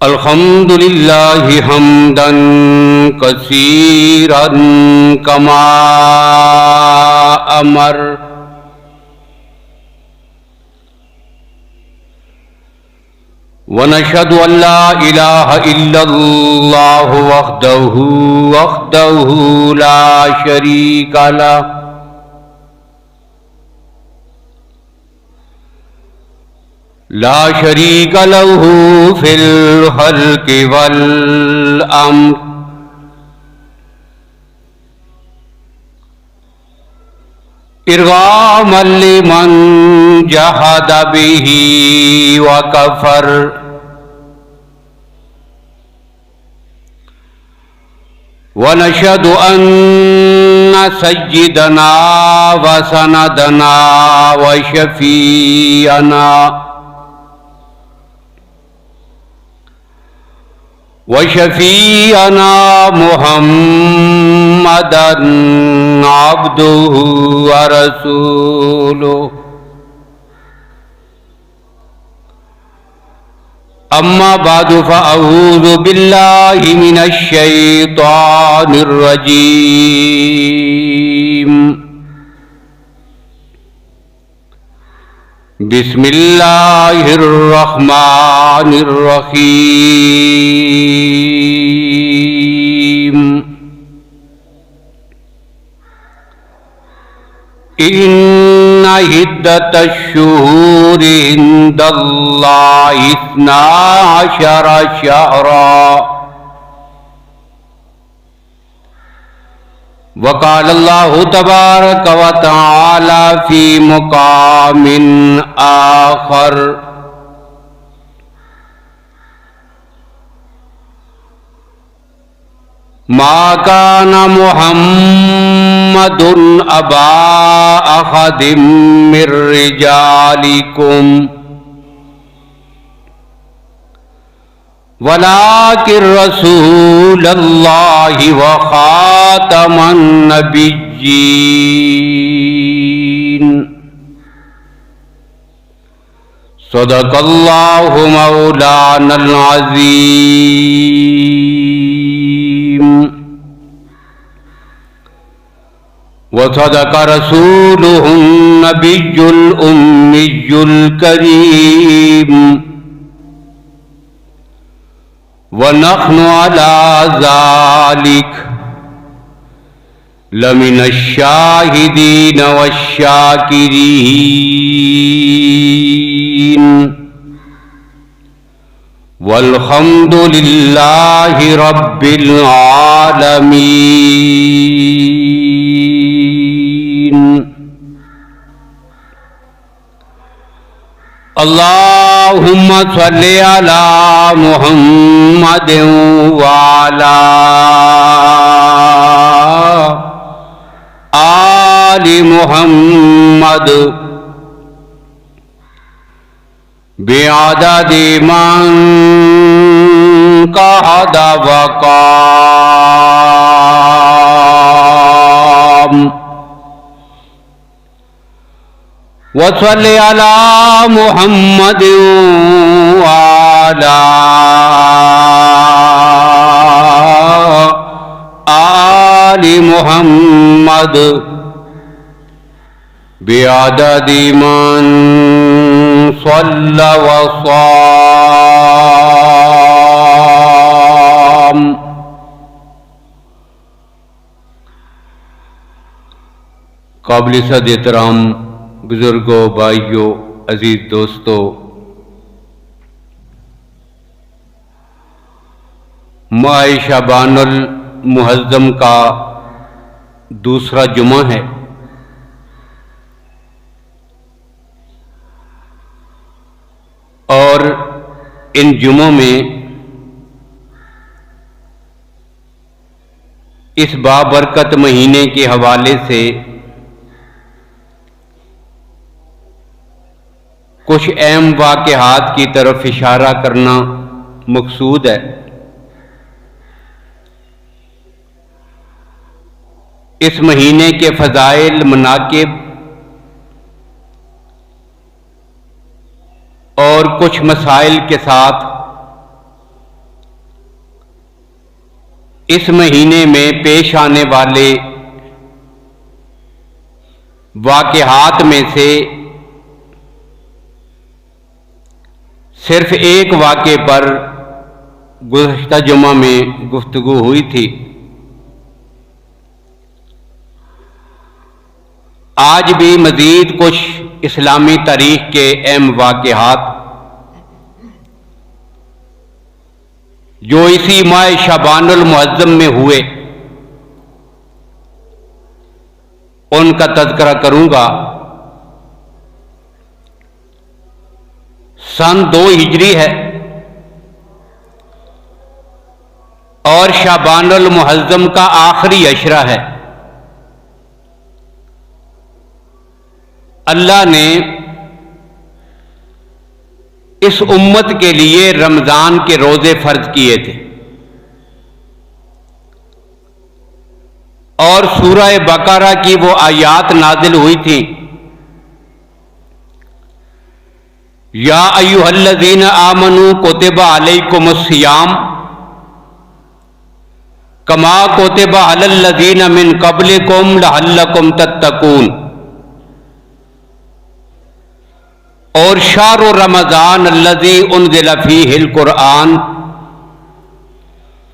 अल्हम्दुलिल्लाहि हम्दन कसीरन कमा अमर व नशहदु अल्ला इलाहा इल्लल्लाहु वहदहु ला शरीका लहु ला शरीक लहू फिल खल्क़ि वल अम्र इरगामन लिमन जहद बिही व कफर व नशहदु अन्न सय्यदना व सनदना व शफीअना वशफ़ीअना मुहम्मदन अब्दुहु व रसूलुहु अम्मा बादु फ़अऊज़ु बिल्लाहि मिनश शैतानिर रजीम बिस्मिल्लाहिर्रहमानिर्रहीम इन्ना हिद्दतश्शुहूरि इंदल्लाहि इस्ना अशरा शहरा वक़ालल्लाहु तबारक व तआला फ़ी मुक़ामिन आख़र मा कान मुहम्मदुन अबा अहदिम मिर रिजालिकुम वलाकिर रसूलल्लाहि व खातमन नबिय्यीन सदक़ल्लाहु मौलानल अज़ीम व सदक़ रसूलुहुन नबियुल उम्मियुल करीम व नहनु अला ज़ालिक लमिनश शाहिदीन वश्शाकिरीन वल्हम्दुलिल्लाहि रब्बिल आलमीन। अल्लाहुम्मा सल्लि अला मुहम्मदिन व अला आलि मुहम्मद बिअददि मन कहद व क़ाम वसल्लि अला मुहम्मदिन व अला आलि मुहम्मद बिअददि मन सल्ला व साम। काबिल सद एहतराम बुजुर्गों, भाइयों, अजीज दोस्तों, माह शाबानुल मुअज़्ज़म का दूसरा जुमा है और इन जुमों में इस बाबरकत महीने के हवाले से कुछ अहम वाक़यात की तरफ इशारा करना मकसूद है। इस महीने के फ़ज़ाइल, मनाक़िब और कुछ मसाइल के साथ इस महीने में पेश आने वाले वाक़यात में से सिर्फ एक वाक़े पर गुज़श्ता जुमा में गुफ्तगू हुई थी। आज भी मज़ीद कुछ इस्लामी तारीख़ के अहम वाक़यात जो इसी माह शाबानुल मुअज़्ज़म में हुए उनका तज़किरा करूँगा। सन 2 हिजरी है और शाबानुल मुअज़्ज़म का आखिरी अशरा है। अल्लाह ने इस उम्मत के लिए रमजान के रोजे फर्ज किए थे और सूरह बकरा की वो आयात नाजिल हुई थी, या अय्युहल्लज़ीना आमनू कुतिबा अलैकुमुस्सियाम कमा कुतिबा अलल्लज़ीना मिन क़ब्लिकुम लअल्लकुम तत्तकून। और शाहरु रमज़ान अल्लज़ी उन्ज़िला फ़ीहिल क़ुरआन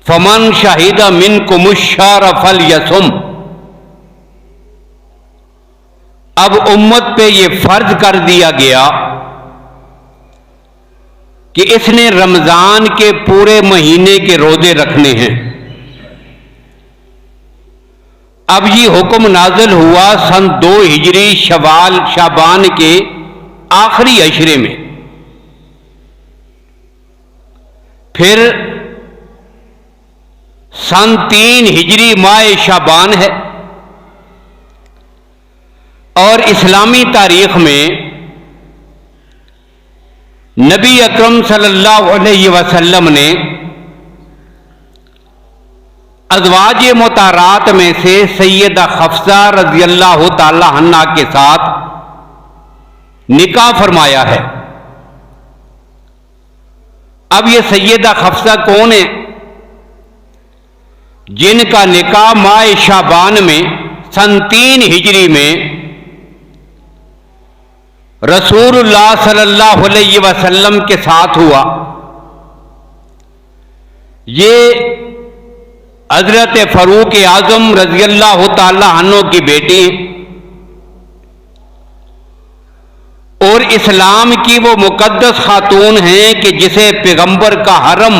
फमन शहिदा मिनकुमुश्शहर फलयसुम। अब उम्मत पे ये फर्ज कर दिया गया कि इसने रमजान के पूरे महीने के रोजे रखने हैं। अब ये हुक्म नाजिल हुआ सन 2 हिजरी शाबान के आखिरी अशरे में। फिर सन 3 हिजरी माह शाबान है और इस्लामी तारीख में नबी अकरम सल्लल्लाहु अलैहि वसल्लम ने अज़वाज मुतारात में से सैयदा हफ्सा रज़ियल्लाहु ताला अन्हा के साथ निकाह फरमाया है। अब ये सैयदा हफ्सा कौन है? जिनका निकाह माह शाबान में सन 3 हिजरी में रसूलुल्लाह सल्लल्लाहु अलैहि वसल्लम के साथ हुआ। ये हजरत फरूक आजम रज़ियल्लाहु ताला अन्हु की बेटी और इस्लाम की वो मुकद्दस खातून हैं कि जिसे पैगंबर का हरम,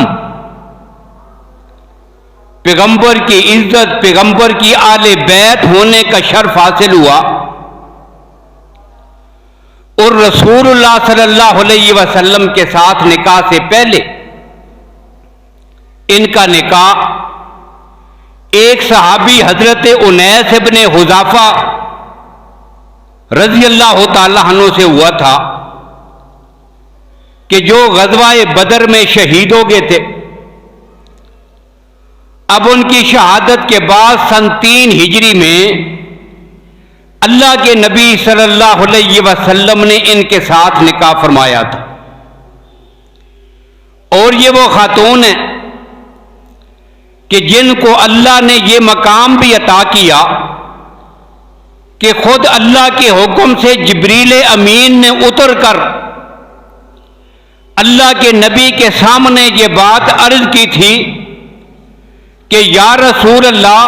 पैगंबर की इज्जत, पैगंबर की आले बैत होने का शर्फ हासिल हुआ। और रसूलुल्लाह सल्लल्लाहु अलैहि वसल्लम के साथ निकाह से पहले इनका निकाह एक सहाबी हजरत उनैस इब्ने हुज़ाफा रज़ियल्लाहु ताला अन्हु से हुआ था कि जो ग़ज़वा-ए बदर में शहीद हो गए थे। अब उनकी शहादत के बाद सन 3 हिजरी में अल्लाह के नबी सल्लल्लाहु अलैहि वसल्लम ने इनके साथ निकाह फरमाया था। और ये वो खातून है कि जिनको अल्लाह ने ये मकाम भी अता किया कि खुद अल्लाह के हुक्म से जिब्रील अमीन ने उतर कर अल्लाह के नबी के सामने ये बात अर्ज की थी कि या रसूल अल्लाह,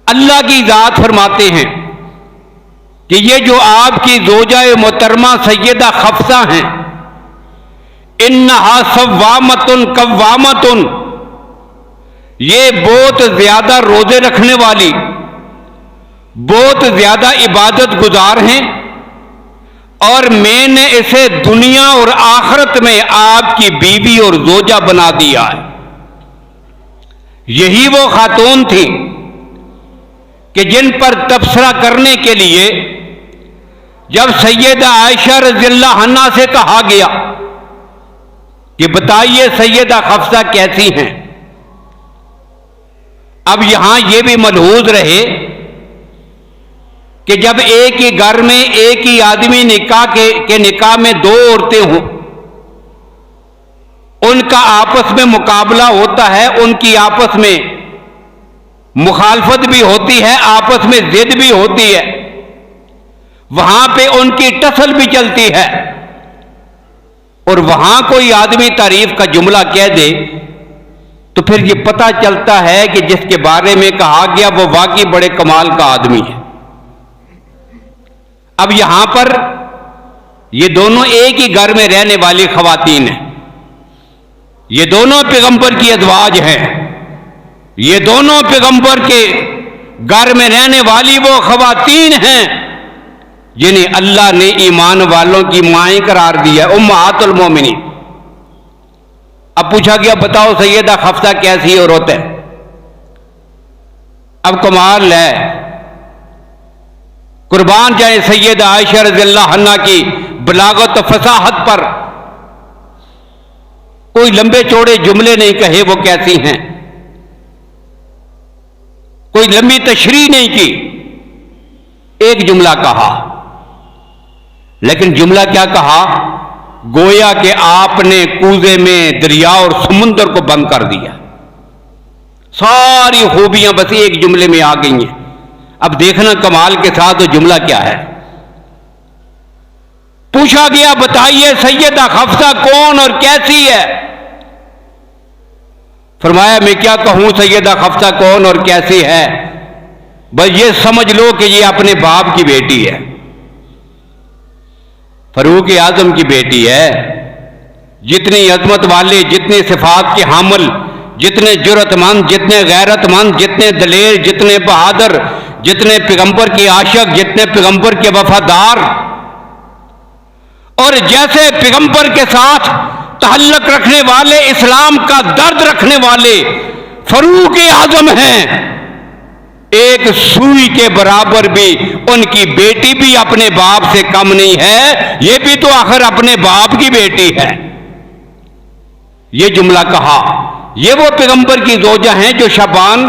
अल्लाह की ज़ात फरमाते हैं कि ये जो आपकी ज़ौजा-ए मोहतरमा सैयदा हफ्सा हैं, इन्नहा सव्वामतुन कव्वामतुन, ये बहुत ज्यादा रोजे रखने वाली, बहुत ज्यादा इबादत गुजार हैं और मैंने इसे दुनिया और आखिरत में आपकी बीवी और ज़ौजा बना दिया है। यही वो खातून थी कि जिन पर तबसरा करने के लिए जब सैयदा आयशा रज़ियल्लाहु अन्हा से कहा गया कि बताइए सैयदा हफ्सा कैसी हैं, अब यहां यह भी मलहूज रहे कि जब एक ही घर में एक ही आदमी निकाह के निकाह में दो औरतें हों उनका आपस में मुकाबला होता है, उनकी आपस में मुखालफत भी होती है, आपस में जिद भी होती है, वहां पे उनकी टसल भी चलती है। और वहां कोई आदमी तारीफ का जुमला कह दे तो फिर ये पता चलता है कि जिसके बारे में कहा गया वो वाकई बड़े कमाल का आदमी है। अब यहां पर ये दोनों एक ही घर में रहने वाली खवातीन हैं, ये दोनों पैगंबर की अज़वाज हैं, ये दोनों पैगंबर के घर में रहने वाली वो खवातीन हैं जिन्हें अल्लाह ने ईमान वालों की माएं करार दिया, उम्महातुल मोमिनीन। अब पूछा गया बताओ सैयदा हफ्सा कैसी औरत है? अब कमाल है, कुर्बान जाए सैयदा आयशा रज़ियल्लाहु अन्हा की बलागत फसाहत पर। कोई लंबे चौड़े जुमले नहीं कहे वो कैसी हैं, कोई लंबी तशरीह नहीं की, एक जुमला कहा। लेकिन जुमला क्या कहा? गोया कि आपने कूजे में दरिया और समुंदर को बंद कर दिया। सारी खूबियां बस एक जुमले में आ गई हैं। अब देखना कमाल के साथ वो जुमला क्या है। पूछा गया बताइए सैयदा हफ्सा कौन और कैसी है? फरमाया मैं क्या कहूं सैयदा हफ्सा कौन और कैसी है, बस ये समझ लो कि ये अपने बाप की बेटी है, फरूक आजम की बेटी है। जितनी अजमत वाले, जितनी सिफात के हामिल, जितने जुर्रतमंद, जितने गैरतमंद, जितने दलेर, जितने बहादुर, जितने पैगंबर के आशिक, जितने पैगंबर के वफादार और जैसे पैगंबर के साथ तअल्लुक रखने वाले, इस्लाम का दर्द रखने वाले फरूक आजम हैं, एक सुई के बराबर भी उनकी बेटी भी अपने बाप से कम नहीं है। ये भी तो आखिर अपने बाप की बेटी है। ये जुमला कहा। ये वो पैगंबर की ज़ौजा हैं जो शबान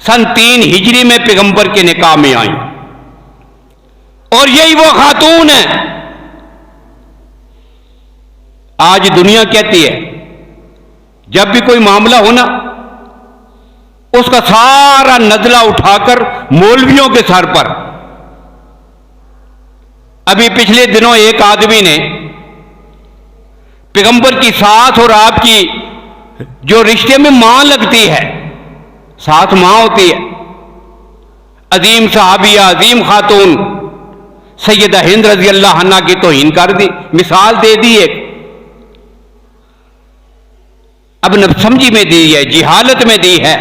सन 3 हिजरी में पैगंबर के निकाह में आई, और यही वो खातून है। आज दुनिया कहती है जब भी कोई मामला हो ना, उसका सारा नजला उठाकर मौलवियों के सर पर। अभी पिछले दिनों एक आदमी ने पैगंबर की सास और आपकी जो रिश्ते में मां लगती है, सास मां होती है, अजीम सहाबिया, अजीम खातून सैयदा हिंद रज़ियल्लाहु अन्हा की तौहीन कर दी, मिसाल दे दी एक। अब नफसमझी में दी है, जिहालत में दी है,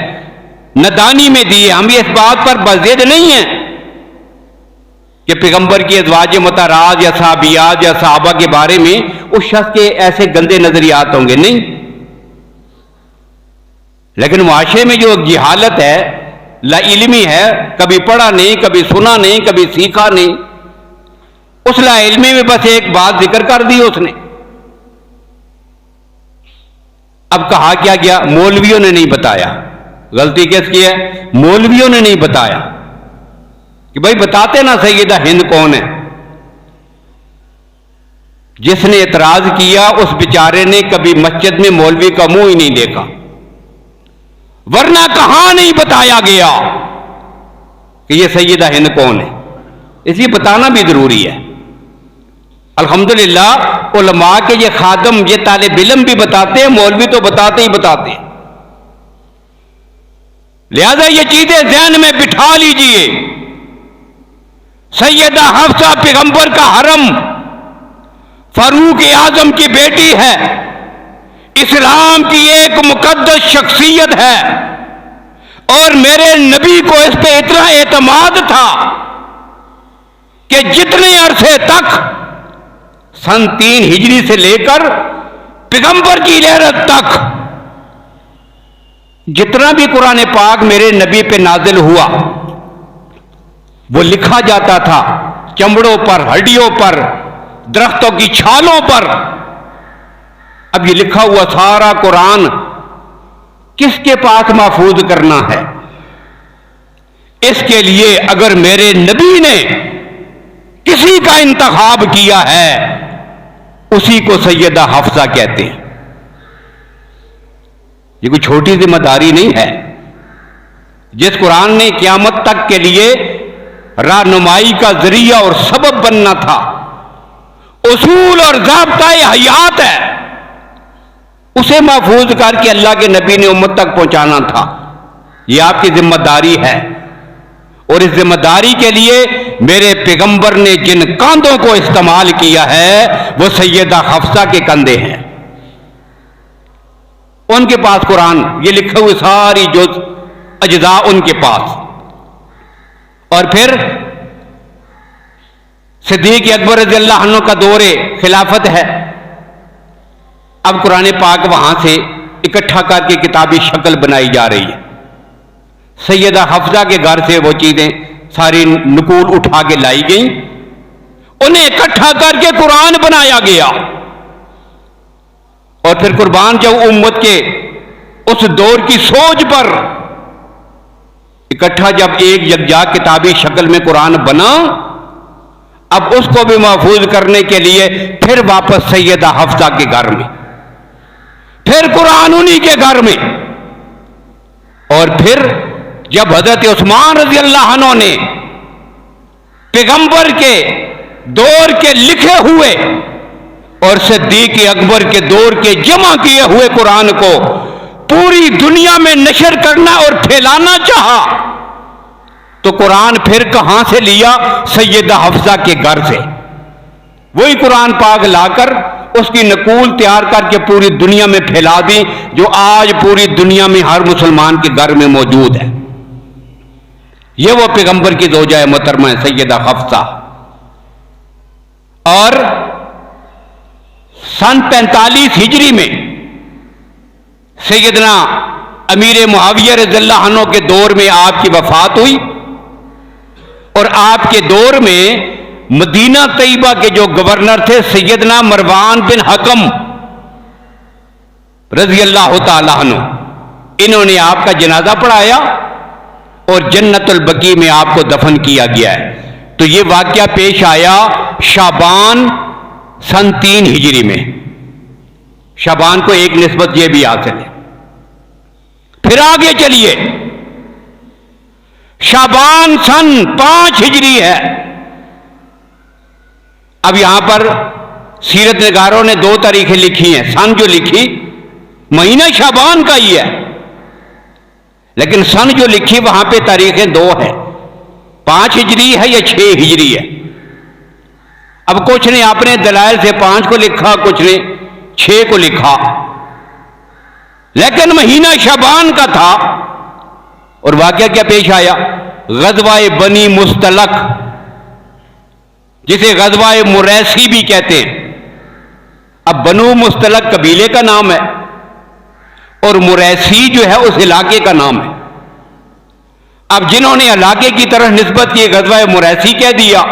नदानी में दी है। हम इस बात पर बज़िद नहीं है कि पैगंबर की अज़वाज मुतहरात या सहाबियात या सहाबा के बारे में उस शख्स के ऐसे गंदे नजरियात होंगे, नहीं। लेकिन मुआशरे में जो जिहालत है, लाइल्मी है, कभी पढ़ा नहीं, कभी सुना नहीं, कभी सीखा नहीं, उस लाइल्मी में बस एक बात जिक्र कर दी उसने। अब कहा क्या गया? मौलवियों ने नहीं बताया। गलती किसकी है? मौलवियों ने नहीं बताया कि भाई बताते ना सैयदा हिंद कौन है। जिसने एतराज किया उस बेचारे ने कभी मस्जिद में मौलवी का मुंह ही नहीं देखा, वरना कहां नहीं बताया गया कि यह सैयदा हिंद कौन है। इसलिए बताना भी जरूरी है। अल्हम्दुलिल्लाह उलमा के ये खादम, ये तालिब इल्म भी बताते हैं, मौलवी तो बताते ही बताते हैं। लिहाजा ये चीजें ज़हन में बिठा लीजिए। सैयदा हफ्सा पैगंबर का हरम, फरूक आजम की बेटी है, इस्लाम की एक मुकद्दस शख्सियत है, और मेरे नबी को इस पे इतना एतमाद था कि जितने अरसे तक सन 3 हिजरी से लेकर पैगंबर की लहरत तक जितना भी कुरान पाक मेरे नबी पे नाजिल हुआ वो लिखा जाता था चमड़ों पर, हड्डियों पर, दरख्तों की छालों पर। अब ये लिखा हुआ सारा कुरान किसके पास महफूज करना है? इसके लिए अगर मेरे नबी ने किसी का इंतखाब किया है, उसी को सैयदा हफ्सा कहते हैं। ये कोई छोटी जिम्मेदारी नहीं है। जिस कुरान ने क़यामत तक के लिए रहनुमाई का जरिया और सबब बनना था, उसूल और ज़ाब्ता-ए हयात है, उसे महफूज करके अल्लाह के नबी ने उम्मत तक पहुंचाना था। यह आपकी जिम्मेदारी है। और इस जिम्मेदारी के लिए मेरे पैगंबर ने जिन कंधों को इस्तेमाल किया है वो सैयदा हफ्सा के कंधे हैं। उनके पास कुरान ये लिखे हुए सारी जो अज्जा उनके पास। और फिर सिद्दीक़ अकबर रज़ियल्लाहु अन्हु का दौरे खिलाफत है। अब कुरान पाक वहां से इकट्ठा करके किताबी शक्ल बनाई जा रही है। सैयदा हफ्सा के घर से वो चीजें सारी नकूल उठा के लाई गई, उन्हें इकट्ठा करके कुरान बनाया गया। और फिर कुर्बान जब उम्मत के उस दौर की सोच पर इकट्ठा जब एक यकजा किताबी शक्ल में कुरान बना, अब उसको भी महफूज करने के लिए फिर वापस सैयदा हफ्सा के घर में, फिर कुरान उन्हीं के घर में। और फिर जब हजरत उस्मान रज़ियल्लाहु अन्हु ने पैगंबर के दौर के लिखे हुए और सिद्दीक़ अकबर के दौर के जमा किए हुए कुरान को पूरी दुनिया में नशर करना और फैलाना चाहा, तो कुरान फिर कहां से लिया? सैयदा हफ्सा के घर से। वही कुरान पाक लाकर उसकी नकूल तैयार करके पूरी दुनिया में फैला दी, जो आज पूरी दुनिया में हर मुसलमान के घर में मौजूद है। यह वो पैगंबर की ज़ौजा मोहतरमा है सैयदा हफ्सा। और सन 45 हिजरी में सैयदना अमीर मुआविया रज़ियल्लाहु अन्हु के दौर में आपकी वफात हुई। और आपके दौर में मदीना तैयबा के जो गवर्नर थे सैयदना मरवान बिन हकम रज़ियल्लाहु ताला अन्हु, इन्होंने आपका जनाजा पढ़ाया और जन्नतुल बकी में आपको दफन किया गया है। तो ये वाकया पेश आया शाबान सन 3 हिजरी में। शाबान को एक निस्बत ये भी हासिल है। फिर आगे चलिए, शाबान सन 5 हिजरी है। अब यहां पर सीरत निगारों ने 2 तारीखें लिखी हैं। सन जो लिखी महीना शाबान का ही है, लेकिन सन जो लिखी वहां पे तारीखें 2 है, 5 हिजरी है या 6 हिजरी है। अब कुछ ने अपने दलाइल से 5 को लिखा, कुछ ने 6 को लिखा, लेकिन महीना शाबान का था। और वाकया क्या पेश आया? गज़वाए बनी मुस्तलक, जिसे गज़वाए मुरैसी भी कहते हैं। अब बनु मुस्तलक कबीले का नाम है और मुरैसी जो है उस इलाके का नाम है। अब जिन्होंने इलाके की तरफ निस्बत की गज़वाए मुरैसी कह दिया,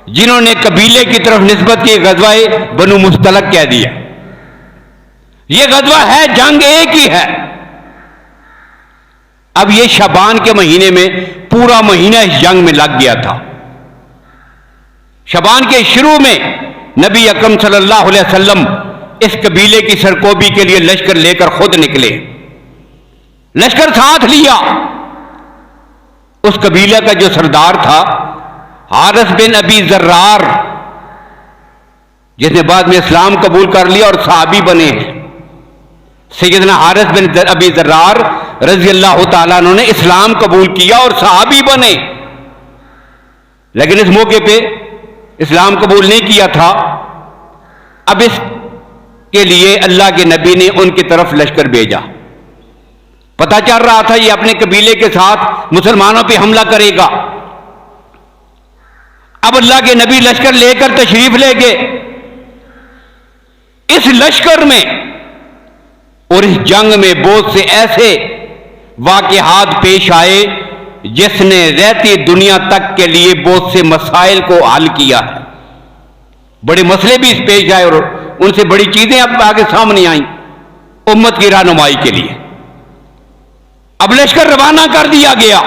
जिन्होंने कबीले की तरफ निस्बत की गज़वाए बनु मुस्तलक कह दिया। यह गज़वा है, जंग एक ही है। अब यह शाबान के महीने में पूरा महीना इस जंग में लग गया था। शाबान के शुरू में नबी अकरम सल्लल्लाहु अलैहि वसल्लम इस कबीले की सरकोबी के लिए लश्कर लेकर खुद निकले। लश्कर साथ लिया। उस कबीले का जो सरदार था हारिस बिन अबी ज़र्रार, जिसने बाद में इस्लाम कबूल कर लिया और सहाबी बने हैं। सैयदना हारिस बिन अबी ज़र्रार रज़ियल्लाहु ताला अन्हु ने इस्लाम कबूल किया और सहाबी बने, लेकिन इस मौके पे इस्लाम कबूल नहीं किया था। अब इसके लिए अल्लाह के नबी ने उनकी तरफ लश्कर भेजा। पता चल रहा था ये अपने कबीले के साथ मुसलमानों पे हमला करेगा। अब अल्लाह के नबी लश्कर लेकर तशरीफ ले गए। इस लश्कर में और इस जंग में बहुत से ऐसे वाक़यात पेश आए जिसने रहती दुनिया तक के लिए बहुत से मसाइल को हल किया है। बड़े मसले भी पेश आए और उनसे बड़ी चीजें अब आगे सामने आई उम्मत की रहनुमाई के लिए। अब लश्कर रवाना कर दिया गया।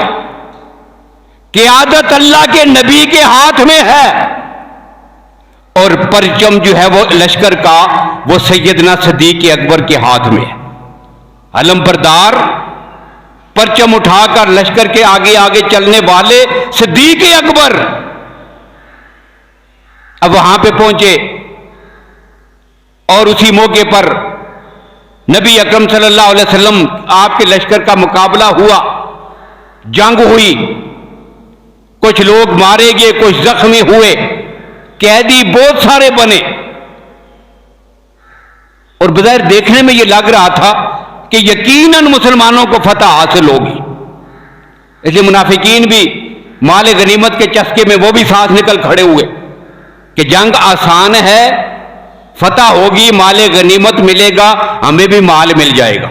क़यादत अल्लाह के नबी के हाथ में है और परचम जो है वो लश्कर का वो सैयदना सिद्दीक़ अकबर के हाथ में है। अलमबरदार, परचम उठाकर लश्कर के आगे आगे चलने वाले सिद्दीक अकबर अब वहां पे पहुंचे और उसी मौके पर नबी अकरम सल्लल्लाहु अलैहि वसल्लम आपके लश्कर का मुकाबला हुआ, जंग हुई, कुछ लोग मारे गए, कुछ जख्मी हुए, कैदी बहुत सारे बने और बज़ाहिर देखने में यह लग रहा था कि यकीनन मुसलमानों को फतह हासिल होगी। इसलिए मुनाफिकीन भी माल गनीमत के चस्के में वो भी साथ निकल खड़े हुए कि जंग आसान है, फतह होगी, माल गनीमत मिलेगा, हमें भी माल मिल जाएगा।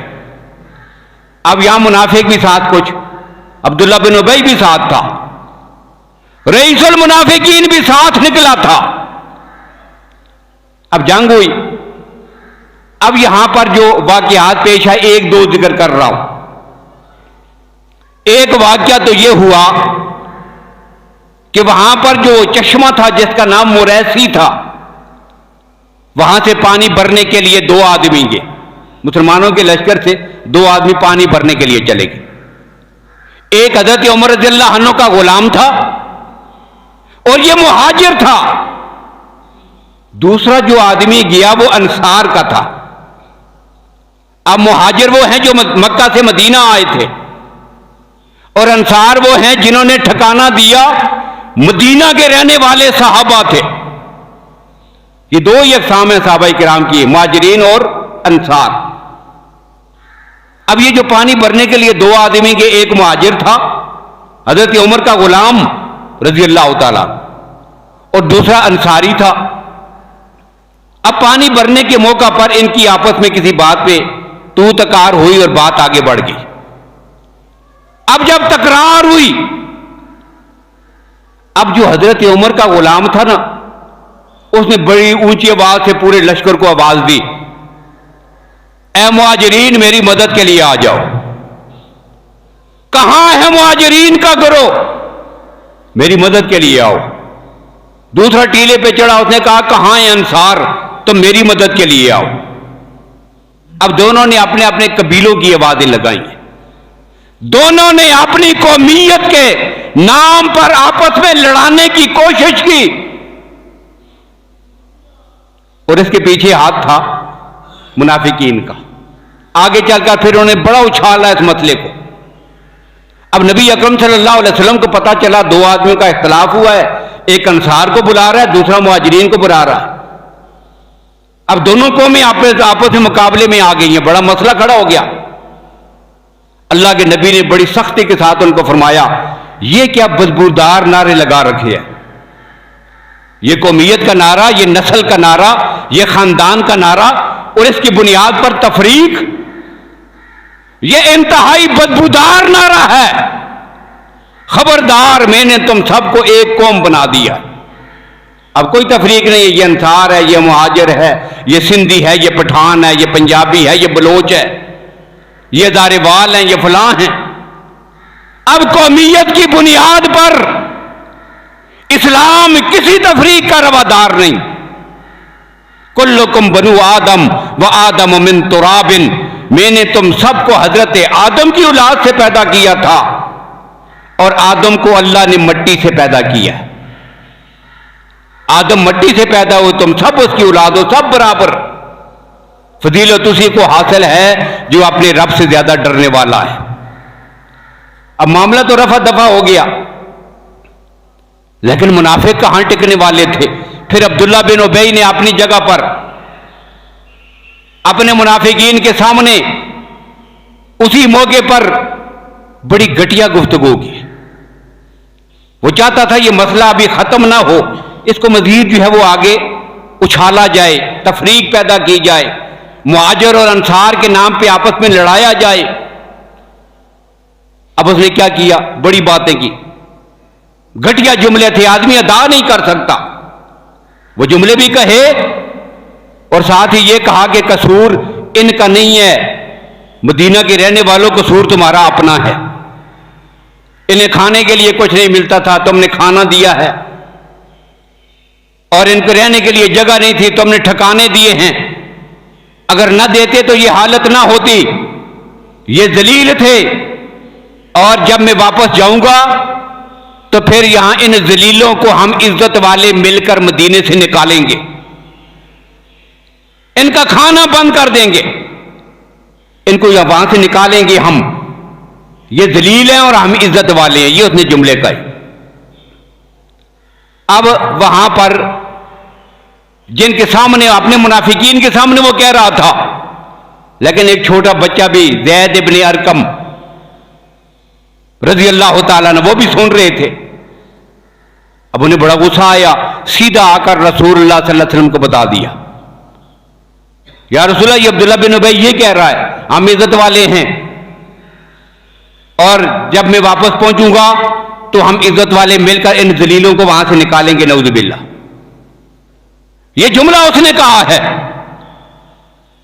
अब यहां मुनाफिक भी साथ, कुछ अब्दुल्ला बिन उबई भी साथ था, रईसुल मुनाफिकीन भी साथ निकला था। अब जंग हुई। अब यहां पर जो वाकयात पेश है, एक दो जिक्र कर रहा हूं। एक वाकया तो यह हुआ कि वहां पर जो चश्मा था जिसका नाम मुरैसी था, वहां से पानी भरने के लिए दो आदमी गए, मुसलमानों के लश्कर से दो आदमी पानी भरने के लिए चले गए। एक हज़रत उमर रज़ियल्लाहु अन्हु का गुलाम था और यह मुहाजिर था। दूसरा जो आदमी गया वो अंसार का था। अब मुहाजिर वो हैं जो मक्का से मदीना आए थे और अंसार वो हैं जिन्होंने ठिकाना दिया मदीना के रहने वाले सहाबा थे। ये दो ही अक़साम है सहाबा किराम की, मुहाजिरीन और अंसार। अब ये जो पानी भरने के लिए दो आदमी के, एक मुहाजिर था हजरत उमर का गुलाम रज़ियल्लाहु ताला और दूसरा अंसारी था। अब पानी भरने के मौका पर इनकी आपस में किसी बात पे तू तकार हुई और बात आगे बढ़ गई। अब जब तकरार हुई, अब जो हजरत उमर का गुलाम था ना, उसने बड़ी ऊंची आवाज से पूरे लश्कर को आवाज दी, ऐ मुहाजिरीन मेरी मदद के लिए आ जाओ। कहां है मुहाजिरीन का गिरोह, मेरी मदद के लिए आओ। दूसरा टीले पे चढ़ा, उसने कहा कहां है अंसार, तुम मेरी मदद के लिए आओ। अब दोनों ने अपने अपने कबीलों की आवाजें लगाई, दोनों ने अपनी कौमियत के नाम पर आपस में लड़ाने की कोशिश की और इसके पीछे हाथ था मुनाफिकीन का। आगे चलकर फिर उन्होंने बड़ा उछाला इस मसले को। अब नबी अकरम सल्लल्लाहु अलैहि वसल्लम को पता चला दो आदमियों का इख्तिलाफ हुआ है, एक अंसार को बुला रहा है, दूसरा मुहाजिरीन को बुला रहा है। अब दोनों कौमें आपस में मुकाबले में आ गई हैं, बड़ा मसला खड़ा हो गया। अल्लाह के नबी ने बड़ी सख्ती के साथ उनको फरमाया, ये क्या बदबूदार नारे लगा रखे हैं, ये कौमियत का नारा, ये नस्ल का नारा, ये खानदान का नारा और इसकी बुनियाद पर तफरीक, ये इंतहाई बदबूदार नारा है। खबरदार, मैंने तुम सबको एक कौम बना दिया। अब कोई तफरीक नहीं है, ये अंसार है, ये मुहाजिर है, ये सिंधी है, ये पठान है, ये पंजाबी है, ये बलोच है, ये दारेवाल हैं, ये फलां हैं। अब कौमियत की बुनियाद पर इस्लाम किसी तफरीक का रवादार नहीं। कुल्लुकुम बनु आदम व आदम मिन तुराबिन, मैंने तुम सबको हजरत आदम की औलाद से पैदा किया था और आदम को अल्लाह ने मिट्टी से पैदा किया। आदम मिट्टी से पैदा हुए, तुम सब उसकी औलाद हो, सब बराबर। फजीलत उसी को हासिल है जो अपने रब से ज्यादा डरने वाला है। अब मामला तो रफा दफा हो गया, लेकिन मुनाफिक कहां टिकने वाले थे। फिर अब्दुल्ला बिन उबई ने अपनी जगह पर अपने मुनाफिकीन के सामने उसी मौके पर बड़ी घटिया गुफ्तगू की। वो चाहता था ये मसला अभी खत्म ना हो, इसको मजीद जो है वो आगे उछाला जाए, तफरीक पैदा की जाए, मुहाजिर और अंसार के नाम पे आपस में लड़ाया जाए। अब उसने क्या किया, बड़ी बातें की, घटिया जुमले थे, आदमी अदा नहीं कर सकता। वो जुमले भी कहे और साथ ही ये कहा कि कसूर इनका नहीं है, मदीना के रहने वालों कसूर तुम्हारा अपना है। इन्हें खाने के लिए कुछ नहीं मिलता था, तुमने खाना दिया है, और इनको रहने के लिए जगह नहीं थी, तुमने ठिकाने दिए हैं। अगर न देते तो ये हालत ना होती। ये जलील थे, और जब मैं वापस जाऊंगा तो फिर यहां इन जलीलों को हम इज्जत वाले मिलकर मदीने से निकालेंगे, इनका खाना बंद कर देंगे, इनको यहां वहां से निकालेंगे हम। ये जलील हैं और हम इज्जत वाले हैं, ये उसने जुमले कहे। अब वहां पर जिनके सामने, अपने मुनाफिकीन के सामने वो कह रहा था, लेकिन एक छोटा बच्चा भी ज़ैद इब्न अरकम रज़ी अल्लाह ताला अन्हु, वो भी सुन रहे थे। अब उन्हें बड़ा गुस्सा आया, सीधा आकर रसूलुल्लाह सल्लल्लाहु अलैहि वसल्लम को बता दिया, या रसूलल्लाह, ये अब्दुल्ला बिन उबई ये कह रहा है हम इज्जत वाले हैं, और जब मैं वापस पहुंचूंगा तो हम इज्जत वाले मिलकर इन जलीलों को वहां से निकालेंगे, नऊज़ुबिल्लाह। ये जुमला उसने कहा है।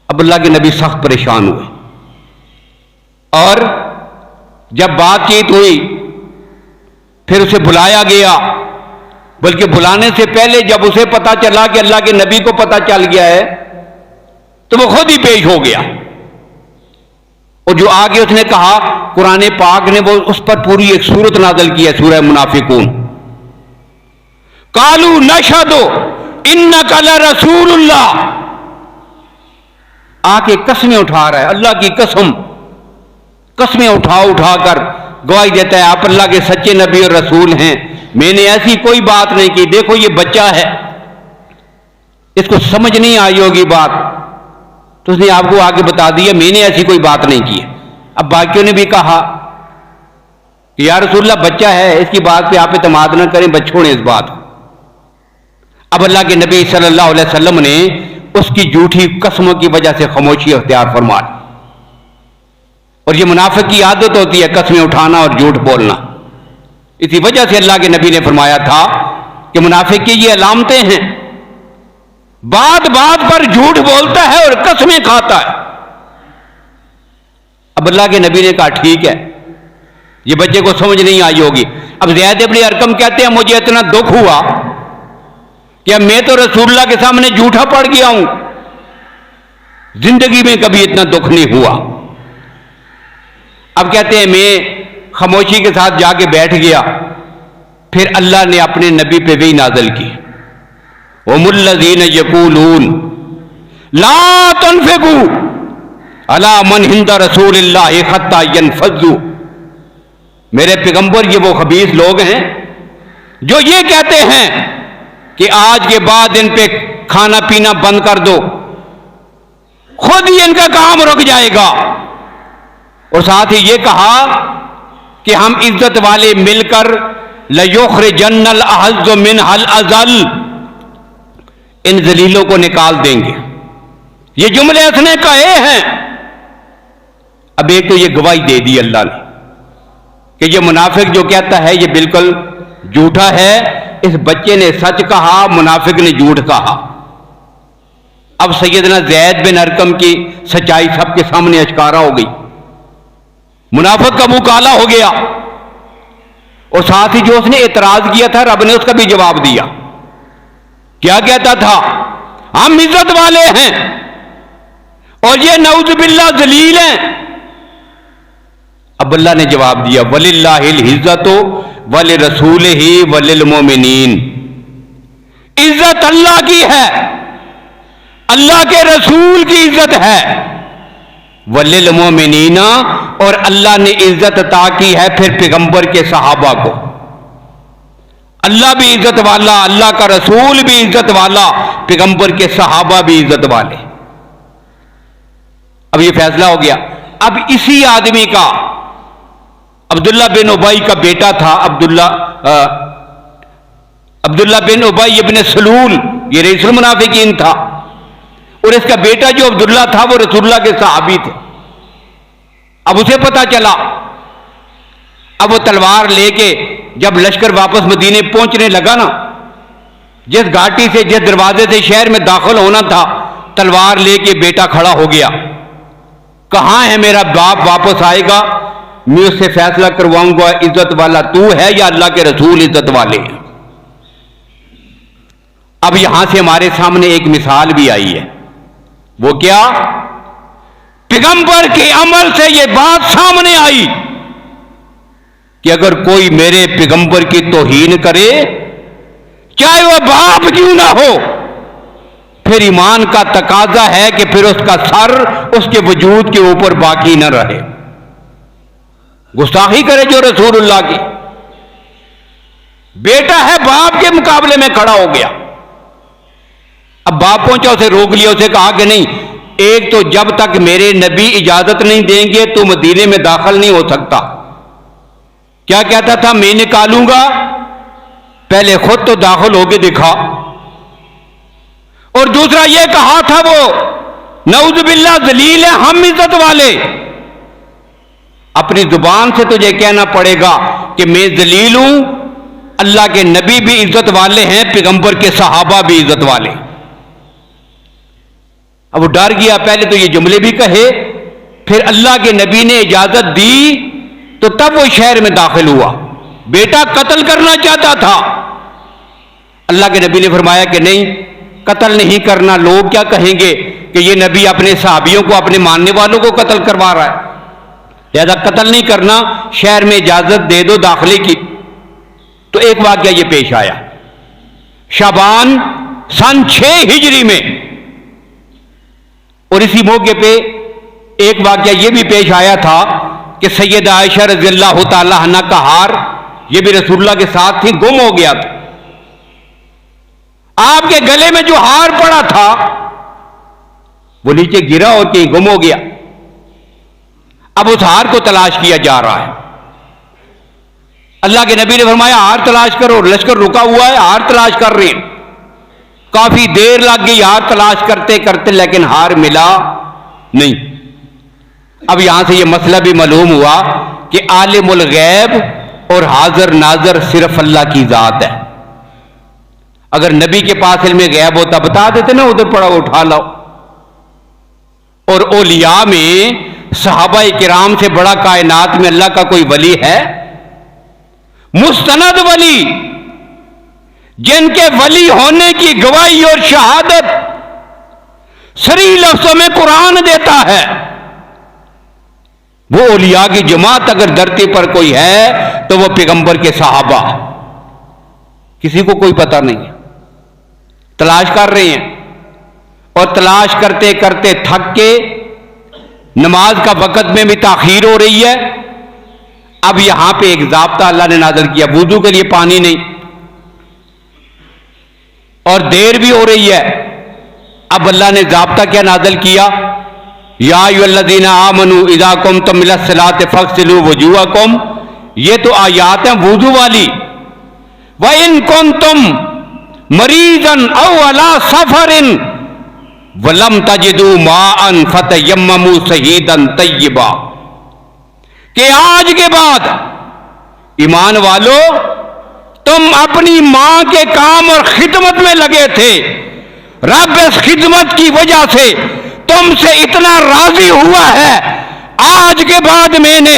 अब अल्लाह के नबी सख्त परेशान हुए, और जब बातचीत हुई फिर उसे बुलाया गया, बल्कि बुलाने से पहले जब उसे पता चला कि अल्लाह के नबी को पता चल गया है तो वो खुद ही पेश हो गया। और जो आगे उसने कहा, कुरान पाक ने वो उस पर पूरी एक सूरत नाज़िल की है, सूरह मुनाफिकून। कालू नशहदु इन्नका लरसूलुल्लाह, आके कसमें उठा रहा है, अल्लाह की कसम, कसमें उठाकर गवाही देता है आप अल्लाह के सच्चे नबी और रसूल हैं, मैंने ऐसी कोई बात नहीं की। देखो ये बच्चा है, इसको समझ नहीं आई होगी बात, तो उसने आपको आगे बता दिया मैंने ऐसी कोई बात नहीं की है। अब बाकियों ने भी कहा कि या रसूलल्लाह बच्चा है, इसकी बात पे आप इत्मीनान न करें, बस छोड़ें इस बात को। अब अल्लाह के नबी सल्लल्लाहु अलैहि वसल्लम ने उसकी झूठी कसमों की वजह से खामोशी अख्तियार फरमा ली। और ये मुनाफिक की आदत होती है कसमें उठाना और झूठ बोलना। इसी वजह से अल्लाह के नबी ने फरमाया था कि मुनाफिक की ये अलामतें हैं, बात बात पर झूठ बोलता है और कसमें खाता है। अब अल्लाह के नबी ने कहा ठीक है, ये बच्चे को समझ नहीं आई होगी। अब ज़ैद इब्न अरकम कहते हैं मुझे इतना दुख हुआ कि अब मैं तो रसूलुल्लाह के सामने झूठा पड़ गया हूं, जिंदगी में कभी इतना दुख नहीं हुआ। अब कहते हैं मैं खामोशी के साथ जाके बैठ गया, फिर अल्लाह ने अपने नबी पे वही नाज़िल की, वमुल्लज़ीन यक़ूलून ला तुनफ़िक़ू अला मन हिंदा रसूलिल्लाहि हत्ता यनफ़ज़्ज़ू। मेरे पैगंबर ये वो खबीस लोग हैं जो ये कहते हैं कि आज के बाद इन पे खाना पीना बंद कर दो, खुद ही इनका काम रुक जाएगा। और साथ ही ये कहा कि हम इज्जत वाले मिलकर लयुख़रिजन्नल अअज़्ज़ु मिनहल अज़ल, इन जलीलों को निकाल देंगे। ये जुमले उसने कहे हैं। अब एक तो ये गवाही दे दी अल्लाह ने कि ये मुनाफिक जो कहता है ये बिल्कुल झूठा है, इस बच्चे ने सच कहा, मुनाफिक ने झूठ कहा। अब सैयदना ज़ैद बिन अरकम की सच्चाई सबके सामने अश्कारा हो गई, मुनाफिक का मुंह काला हो गया। और साथ ही जो उसने एतराज किया था रब ने उसका भी जवाब दिया। क्या कहता था? हम इज्जत वाले हैं और ये नऊज़ुबिल्लाह जलील हैं। अब अल्लाह ने जवाब दिया वलिल्लाहिल इज्जतु वलिरसूलिही वलिलमुमिनीन, इज्जत अल्लाह की है, अल्लाह के रसूल की इज्जत है, वलिलमुमिनीना, और अल्लाह ने इज्जत अता की है फिर पैगंबर के सहाबा को। अल्लाह भी इज्जत वाला, अल्लाह का रसूल भी इज्जत वाला, पैगंबर के सहाबा भी इज्जत वाले। अब ये फैसला हो गया। अब इसी आदमी का, अब्दुल्ला बिन उबई का बेटा था, अब्दुल्ला बिन उबई इब्न सलूल, ये रईसुल मुनाफिकीन था, और इसका बेटा जो अब्दुल्ला था वो रसूलुल्लाह के सहाबी थे। अब उसे पता चला, अब वो तलवार लेके जब लश्कर वापस मदीने पहुंचने लगा ना, जिस घाटी से, जिस दरवाजे से शहर में दाखिल होना था, तलवार लेके बेटा खड़ा हो गया। कहां है मेरा बाप, वापस आएगा, मैं उससे फैसला करवाऊंगा इज्जत वाला तू है या अल्लाह के रसूल इज्जत वाले हैं। अब यहां से हमारे सामने एक मिसाल भी आई है। वो क्या? पैगंबर के अमल से यह बात सामने आई कि अगर कोई मेरे पैगंबर की तौहीन करे, चाहे वह बाप क्यों ना हो, फिर ईमान का तकाजा है कि फिर उसका सर उसके वजूद के ऊपर बाकी न रहे। गुस्ताखी करे जो रसूलुल्लाह की। बेटा है, बाप के मुकाबले में खड़ा हो गया। अब बाप पहुंचा, उसे रोक लिया, उसे कहा कि नहीं, एक तो जब तक मेरे नबी इजाजत नहीं देंगे तो मदीने में दाखिल नहीं हो सकता। क्या कहता था? मैं निकालूंगा, पहले खुद तो दाखिल होके दिखा। और दूसरा यह कहा था वो, नऊजुबिल्लाह जलील है, हम इज्जत वाले। अपनी जुबान से तुझे कहना पड़ेगा कि मैं जलील हूं, अल्लाह के नबी भी इज्जत वाले हैं, पैगंबर के सहाबा भी इज्जत वाले। अब वो डर गया, पहले तो ये जुमले भी कहे, फिर अल्लाह के नबी ने इजाजत दी तो तब वो शहर में दाखिल हुआ। बेटा कत्ल करना चाहता था, अल्लाह के नबी ने फरमाया कि नहीं, कत्ल नहीं करना, लोग क्या कहेंगे कि ये नबी अपने सहाबियों को, अपने मानने वालों को कत्ल करवा रहा है, लिहाजा कत्ल नहीं करना, शहर में इजाजत दे दो दाखिले की। तो एक वाकया ये पेश आया शाबान सन 6 हिजरी में, और इसी मौके पे एक वाकया ये भी पेश आया था कि सैयदा आयशा रज़ियल्लाहु ताला अन्हा का हार, ये भी रसूलुल्लाह के साथ थी, गुम हो गया था। आपके गले में जो हार पड़ा था वो नीचे गिरा और कहीं गुम हो गया। अब उस हार को तलाश किया जा रहा है। अल्लाह के नबी ने फरमाया हार तलाश करो, लश्कर रुका हुआ है, हार तलाश कर रहे हैं। काफी देर लग गई हार तलाश करते करते, लेकिन हार मिला नहीं। अब यहां से यह मसला भी मालूम हुआ कि आलिमुल गैब और हाजिर नाजर सिर्फ अल्लाह की जात है। अगर नबी के पास इल्म गैब होता बता देते ना, उधर पड़ा उठा लाओ। और औलिया में सहाबा किराम से बड़ा कायनात में अल्लाह का कोई वली है? मुस्तनद वली, जिनके वली होने की गवाही और शहादत सरी लफ्जों में कुरान देता है, वो औलिया की जमात अगर धरती पर कोई है तो वो पैगंबर के सहाबा। किसी को कोई पता नहीं है, तलाश कर रहे हैं, और तलाश करते करते थक के नमाज का वक़्त में भी ताखीर हो रही है। अब यहां पे एक ज़ाब्ता अल्लाह ने नाज़िल किया, वुज़ू के लिए पानी नहीं, और देर भी हो रही है। अब अल्लाह ने ज़ाब्ता क्या नाज़िल किया? या अय्युहल्लज़ीना आमनू इज़ा कुमतुम इला सलाति फ़ग़सिलू वुजूहकुम। ये तो आयात हैं वुज़ू वाली। व इन कुंतुम मरीज़न औ अला सफ़रिन वलम तजिदू माअन फतयम्ममू सहीदन तय्यबा। कि आज के बाद ईमान वालों, तुम अपनी मां के काम और खिदमत में लगे थे, रब इस खिदमत की वजह से तुमसे इतना राजी हुआ है, आज के बाद मैंने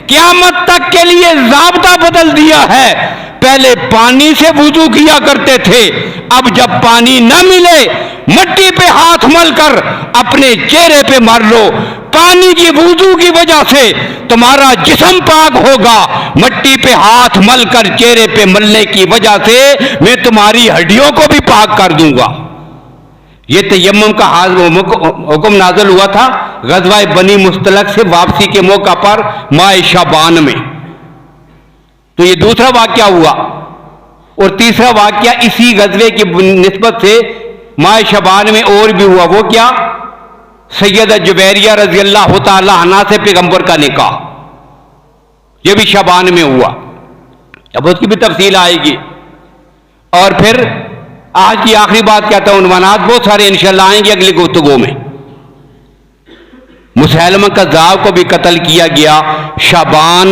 क़यामत तक के लिए ज़ाब्ता बदल दिया है। पहले पानी से वुज़ू किया करते थे, अब जब पानी न मिले मिट्टी पे हाथ मलकर अपने चेहरे पे मार लो। पानी की वुज़ू की वजह से तुम्हारा जिस्म पाक होगा, मिट्टी पे हाथ मलकर चेहरे पे मलने की वजह से मैं तुम्हारी हड्डियों को भी पाक कर दूंगा। यह तयम्मुम का हुक्म नाज़िल हुआ था ग़ज़वा बनी मुस्तलक से वापसी के मौका पर माह शाबान में। तो ये दूसरा वाक़या हुआ। और तीसरा वाक़या इसी ग़ज़वे की निस्बत से माह शाबान में और भी हुआ। वो क्या? सैयदा जुबैरिया रज़ियल्लाहु ताला अन्हा से पैगंबर का निकाह, यह भी शाबान में हुआ। अब उसकी भी तफसील आएगी। और फिर आज की आखिरी बात कहता हूं, उन्वानात बहुत सारे इंशाअल्लाह आएंगे अगली गुफ्तगू में। मुसैलमा कज़्ज़ाब को भी कत्ल किया गया शाबान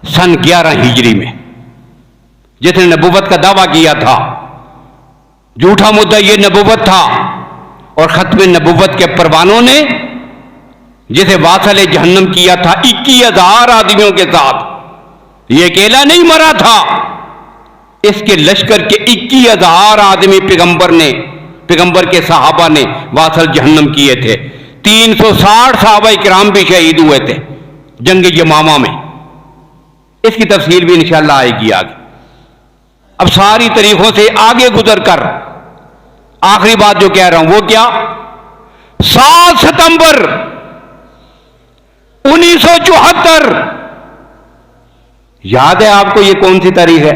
सन 11 हिजरी में, जिसने नबूवत का दावा किया था। झूठा मुद्दा ये नबूवत था, और खत्म नबूवत के परवानों ने जिसे वासल जहन्नम किया था 21,000 आदमियों के साथ। ये अकेला नहीं मरा था, इसके लश्कर के 21,000 आदमी पैगंबर के सहाबा ने वासल जहन्नम किए थे। 360 सहाबा किराम भी शहीद हुए थे जंग यमामा में। इसकी तफसील भी इंशाअल्लाह आएगी आगे। अब सारी तरीकों से आगे गुजर कर आखिरी बात जो कह रहा हूं वो क्या, 7 सितंबर 1974, याद है आपको ये कौन सी तारीख है?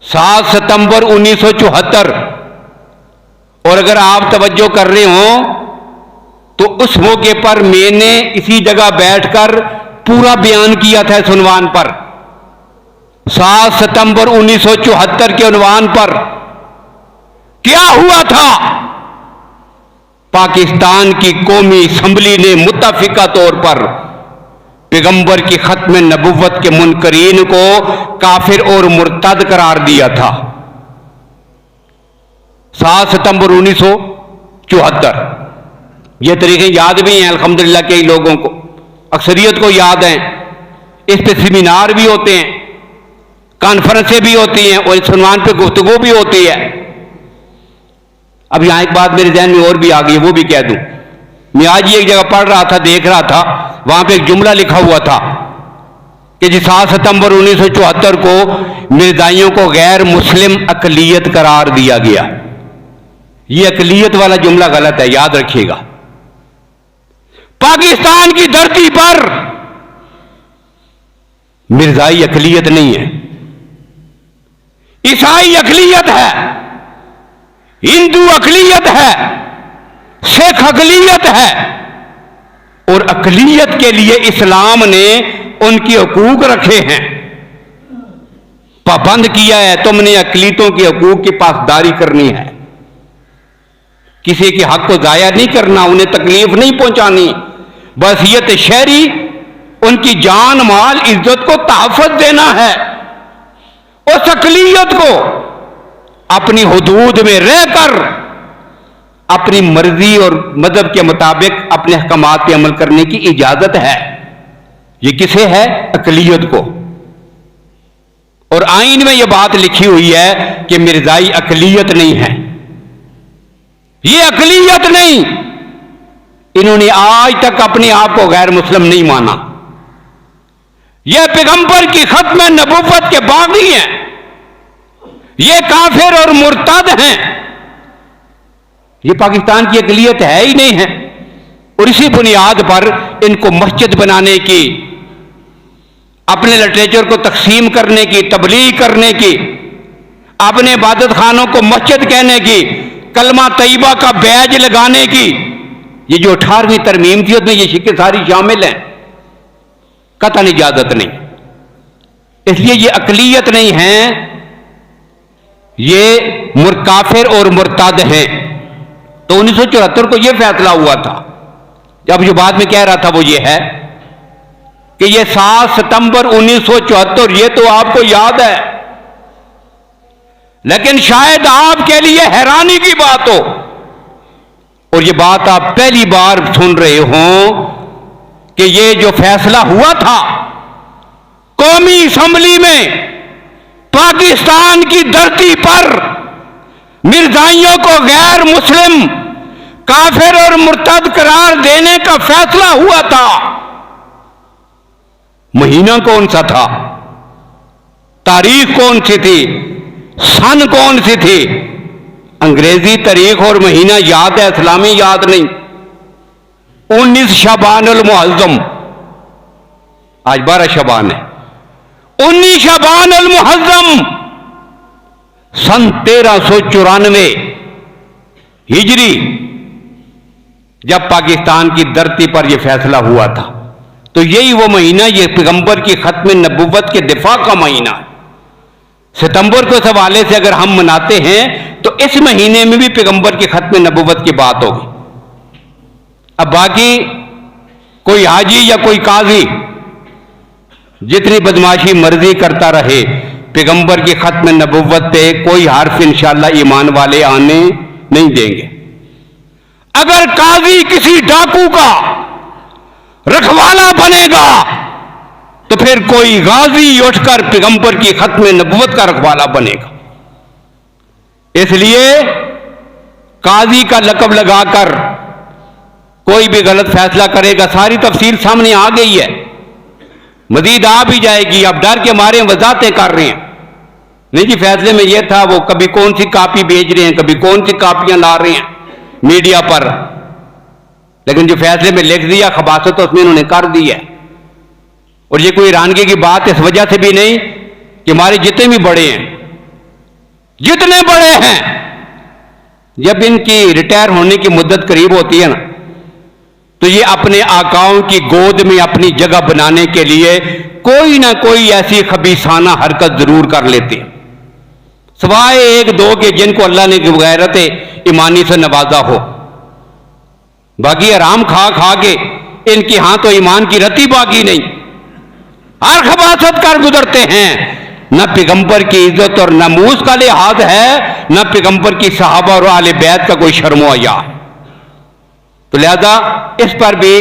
7 सितंबर 1974। और अगर आप तवज्जो कर रहे हो तो उस मौके पर मैंने इसी जगह बैठकर पूरा बयान किया था इस उन्वान पर। 7 सितंबर 1974 के उन्वान पर क्या हुआ था? पाकिस्तान की कौमी असम्बली ने मुत्तफिका तौर पर पैगंबर की खत्म नबुव्वत के मुनकरीन को काफिर और मुर्तद करार दिया था। 7 सितंबर 1974। ये तरीके याद भी हैं अल्हम्दुलिल्लाह, कई लोगों को, अक्सरियत को याद हैं। इस पे सेमिनार भी होते हैं, कॉन्फ्रेंसें भी होती हैं और इस उन्वान पे गुफ्तगू भी होती है। अब यहां एक बात मेरे ध्यान में और भी आ गई, वो भी कह दूं। मैं आज ही एक जगह पढ़ रहा था, देख रहा था, वहां पे एक जुमला लिखा हुआ था कि जी 7 सितंबर 1974 को मिर्जाइयों को गैर मुस्लिम अकलियत करार दिया गया। ये अकलियत वाला जुमला गलत है, याद रखिएगा। पाकिस्तान की धरती पर मिर्जाई अकलियत नहीं है, ईसाई अकलियत है, हिंदू अकलियत है, सिख अकलियत है। और अकलियत के लिए इस्लाम ने उनके हकूक रखे हैं, पाबंद किया है। तुमने अकलियतों के हकूक की पासदारी करनी है, किसी के हक को जाया नहीं करना, उन्हें तकलीफ नहीं पहुंचानी। वसीयत शहरी उनकी जान माल इज्जत को तहफ़्फ़ुज़ देना है। उस अकलियत को अपनी हुदूद में रहकर अपनी मर्जी और मजहब के मुताबिक अपने अहकामात पे अमल करने की इजाजत है। ये किसे है? अकलियत को। और आईन में यह बात लिखी हुई है कि मिर्जाई अकलियत नहीं है, ये अकलियत नहीं। इन्होंने आज तक अपने आप को गैर मुस्लिम नहीं माना। यह पैगंबर की खत्म नबुव्वत के बागी हैं, ये काफिर और मुर्तद हैं। ये पाकिस्तान की अकलियत है ही नहीं है। और इसी बुनियाद पर इनको मस्जिद बनाने की, अपने लिटरेचर को तकसीम करने की, तबलीग करने की, अपने इबादत खानों को मस्जिद कहने की, कलमा तैयबा का बैज लगाने की, ये जो 18वीं तरमीम थी उसमें ये शिक्के सारी शामिल हैं, कतई इजाजत नहीं। इसलिए ये अकलियत नहीं है, ये काफिर और मुर्तद हैं। तो 1974 को यह फैसला हुआ था। जब जो बाद में कह रहा था वो ये है कि ये 7 सितंबर 1974, ये तो आपको याद है, लेकिन शायद आपके लिए हैरानी की बात हो, और ये बात आप पहली बार सुन रहे हो कि ये जो फैसला हुआ था कौमी असम्बली में, पाकिस्तान की धरती पर मिर्जाइयों को गैर मुस्लिम, काफिर और मुर्तद करार देने का फैसला हुआ था। महीना कौन सा था, तारीख कौन सी थी, सन कौन सी थी? अंग्रेजी तारीख और महीना याद है, इस्लामी याद नहीं। 19 शबान अल मुअज़्ज़म, आज 12 शबान है। 19 शबान अल मुअज़्ज़म सन 1394 हिजरी, जब पाकिस्तान की धरती पर यह फैसला हुआ था, तो यही वो महीना, ये पैगंबर की खत्म नबुव्वत के दिफा का महीना है। सितंबर को इस हवाले से अगर हम मनाते हैं तो इस महीने में भी पैगंबर की खत्म नबुव्वत की बात होगी। अब बाकी कोई हाजी या कोई काजी जितनी बदमाशी मर्जी करता रहे, पैगंबर की खत्म नबुव्वत पे कोई हर्फ इंशाअल्लाह ईमान वाले आने नहीं देंगे। अगर काजी किसी डाकू का रखवाला बनेगा तो फिर कोई गाजी उठकर पैगंबर की खत्म नबुव्वत का रखवाला बनेगा। इसलिए काजी का लक़ब लगाकर कोई भी गलत फैसला करेगा, सारी तफसील सामने आ गई है, मजीद आ भी जाएगी। अब डर के मारे वजाहतें कर रहे हैं, नहीं जी फैसले में यह था, वो कभी कौन सी कापी भेज रहे हैं, कभी कौन सी कापियां ला रहे हैं मीडिया पर, लेकिन जो फैसले में लिख दिया खबासत तो उसमें उन्होंने कर दी है। और ये कोई हैरानगी की बात इस वजह से भी नहीं कि हमारे जितने भी बड़े हैं, जितने बड़े हैं, जब इनकी रिटायर होने की मुद्दत करीब होती है ना, तो ये अपने आकाओं की गोद में अपनी जगह बनाने के लिए कोई ना कोई ऐसी खबीसाना हरकत जरूर कर लेते हैं, सिवाय एक दो के जिनको अल्लाह ने गैरत ईमानी से नवाजा हो। बाकी आराम खा खा के इनकी हां तो ईमान की रत्ती बाकी नहीं, हर खबासत कर गुजरते हैं। न पैगंबर की इज्जत और नमूस का लिहाज है, न पैगंबर की सहाबा और आले बैत का कोई शर्मो हया। तो लिहाजा इस पर भी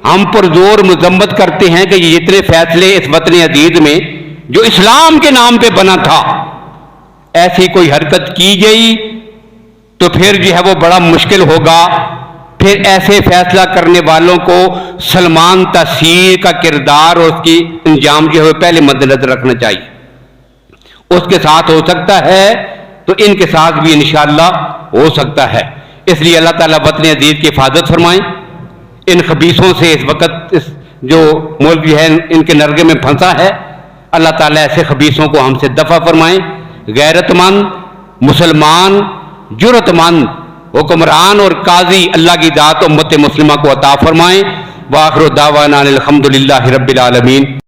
हम पुरजोर मजम्मत करते हैं कि ये जितने फैसले इस वतन अजीज में जो इस्लाम के नाम पे बना था, ऐसी कोई हरकत की गई तो फिर जो है वो बड़ा मुश्किल होगा। फिर ऐसे फैसला करने वालों को सलमान तसीर का किरदार और उसकी अंजाम जो है पहले मद्देनजर रखना चाहिए। उसके साथ हो सकता है तो इनके साथ भी इंशाअल्लाह हो सकता है। इसलिए अल्लाह ताला वतन अजीज की हिफाजत फरमाएं, इन खबीसों से इस वक्त इस जो मुल्क जो है इनके नरगे में फंसा है, अल्लाह ताला ऐसे खबीसों को हमसे दफा फरमाएं। गैरतमंद मुसलमान जुर्रतमंद हुक्मरान और काजी अल्लाह की दात उम्मत मुस्लिमा को अता फरमाएं। वाखिर दावाना अनिल हम्दुलिल्लाहि रब्बिल आलमीन।